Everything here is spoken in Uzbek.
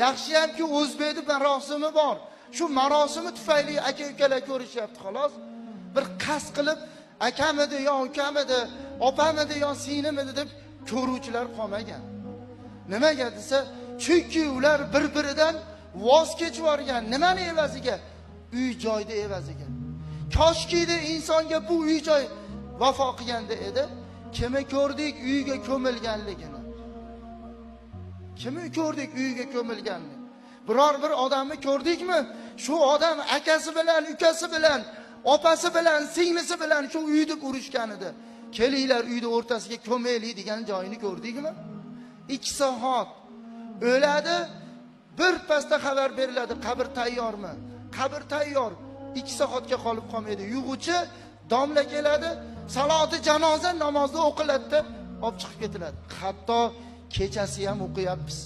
Yaxshiyamki o'zbekning marosimi bor. Shu marosimi tufayli aka-ukalar ko'rishyapti xolos. Bir qasd qilib akamidi yo ukamidi, opamidi yo singlimidi deb ko'ruvchilar qolmagan. Nimaga desa, chunki ular bir-biridan voz kechib yuborgan. Nimani evaziga? Uy-joyda evaziga. Koshkida insonga bu uy-joy vafo qilganda edi, kimi ko'rdik uyiga ko'milganligini. Kimi ko'rdik uyiga ko'milganini? Biror bir odamni ko'rdikmi? Shu odam akasi bilan, ukasi bilan, opasi bilan, singlisi bilan shu uyda urushgan edi. Kelinglar uyda o'rtasiga ko'maylik degan joyini ko'rdikmi? 2 soat o'ladi, bir pasda xabar beriladi, qabr tayyormi? Qabr tayyor. 2 soatga qolib qolmaydi. Yug'uchi domla keladi, saloti janoza namozi o'qiladi, olib chiqib ketiladi. Hatto kechasi ham o'qiyapmiz.